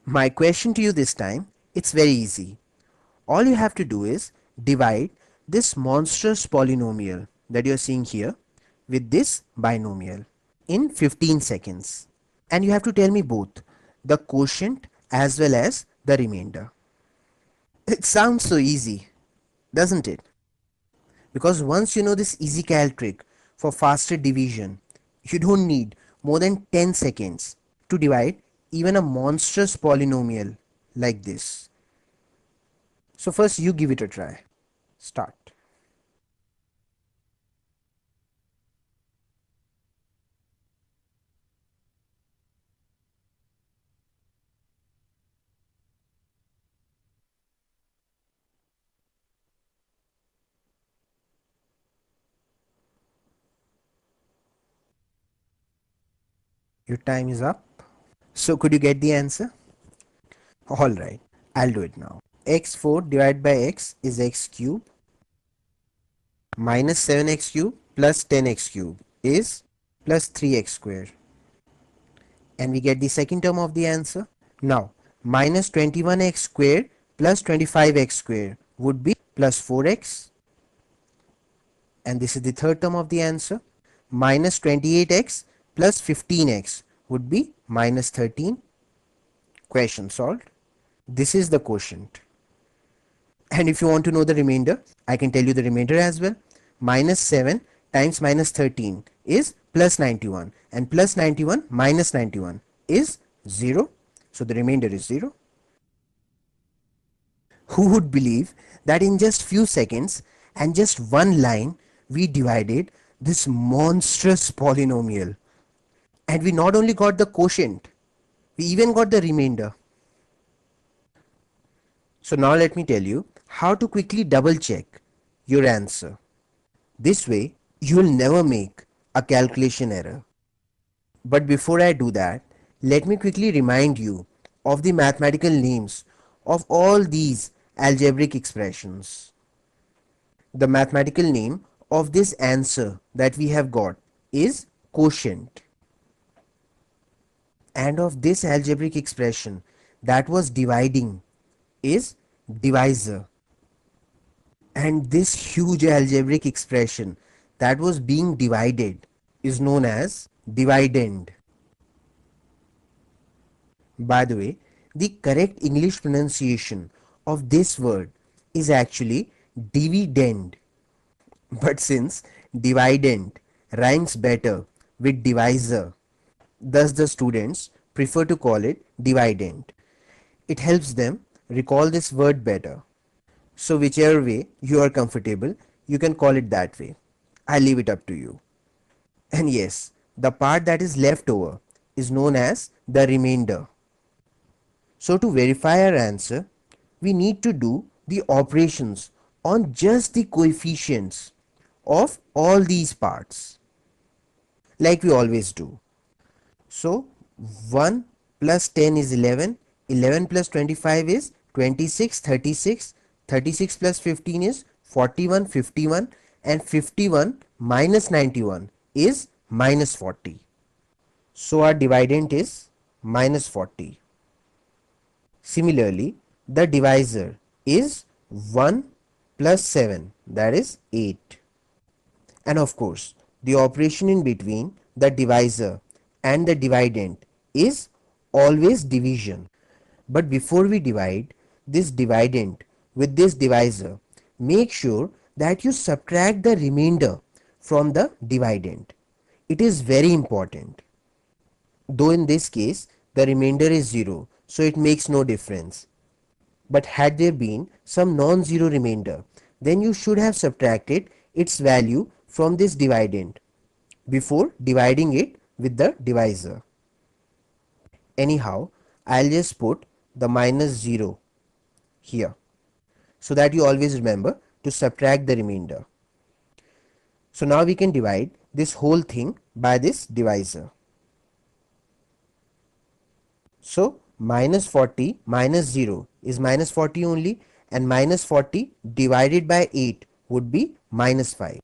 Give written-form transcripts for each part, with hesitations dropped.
My question to you this time, it's very easy. All you have to do is divide this monstrous polynomial that you're seeing here with this binomial in 15 seconds. And you have to tell me both the quotient as well as the remainder. It sounds so easy, doesn't it? Because once you know this EasyCal trick for faster division, you don't need more than 10 seconds to divide even a monstrous polynomial like this. So first you give it a try. Start. Your time is up. So could you get the answer? Alright, I'll do it now. X4 divided by x is x cube minus 7x cube plus 10x cube is plus 3x square. And we get the second term of the answer. Now, minus 21x square plus 25x square would be plus 4x. And this is the third term of the answer. Minus 28x plus 15x would be minus 13. Question solved. This is the quotient. And if you want to know the remainder, I can tell you the remainder as well. Minus 7 times minus 13 is plus 91, and plus 91 minus 91 is 0. So the remainder is 0. Who would believe that in just few seconds and just one line we divided this monstrous polynomial, and we not only got the quotient, we even got the remainder. So now let me tell you how to quickly double check your answer. This way you will never make a calculation error. But before I do that, let me quickly remind you of the mathematical names of all these algebraic expressions. The mathematical name of this answer that we have got is quotient, and of this algebraic expression that was dividing is divisor, and this huge algebraic expression that was being divided is known as dividend. By the way, the correct English pronunciation of this word is actually dividend, but since dividend rhymes better with divisor, thus the students prefer to call it dividend. It helps them recall this word better. So whichever way you are comfortable, you can call it that way. I leave it up to you. And yes, the part that is left over is known as the remainder. So to verify our answer, we need to do the operations on just the coefficients of all these parts, like we always do. So 1 plus 10 is 11, 11 plus 25 is 26, 36, 36 plus 15 is 41, 51, and 51 minus 91 is minus 40. So our dividend is minus 40. Similarly, the divisor is 1 plus 7, that is 8. And of course, the operation in between the divisor and the dividend is always division. But before we divide this dividend with this divisor, make sure that you subtract the remainder from the dividend. It is very important. Though in this case the remainder is 0, so it makes no difference. But had there been some non-zero remainder, then you should have subtracted its value from this dividend before dividing it with the divisor. Anyhow, I'll just put the minus 0 here so that you always remember to subtract the remainder. So now we can divide this whole thing by this divisor. So minus 40 minus 0 is minus 40 only, and minus 40 divided by 8 would be minus 5.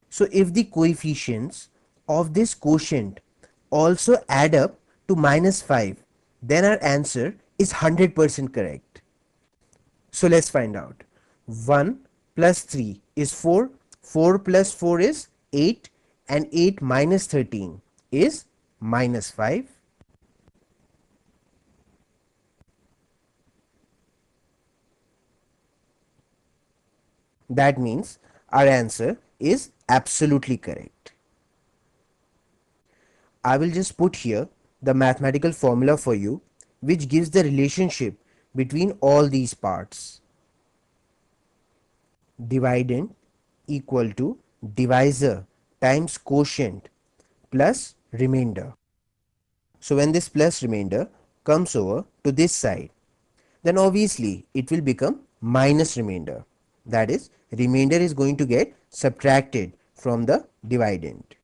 So if the coefficients of this quotient also add up to minus 5, then our answer is 100% correct. So let's find out. 1 plus 3 is 4, 4 plus 4 is 8, and 8 minus 13 is minus 5. That means our answer is absolutely correct. I will just put here the mathematical formula for you, which gives the relationship between all these parts. Dividend equal to divisor times quotient plus remainder. So when this plus remainder comes over to this side, then obviously it will become minus remainder. That is, remainder is going to get subtracted from the dividend.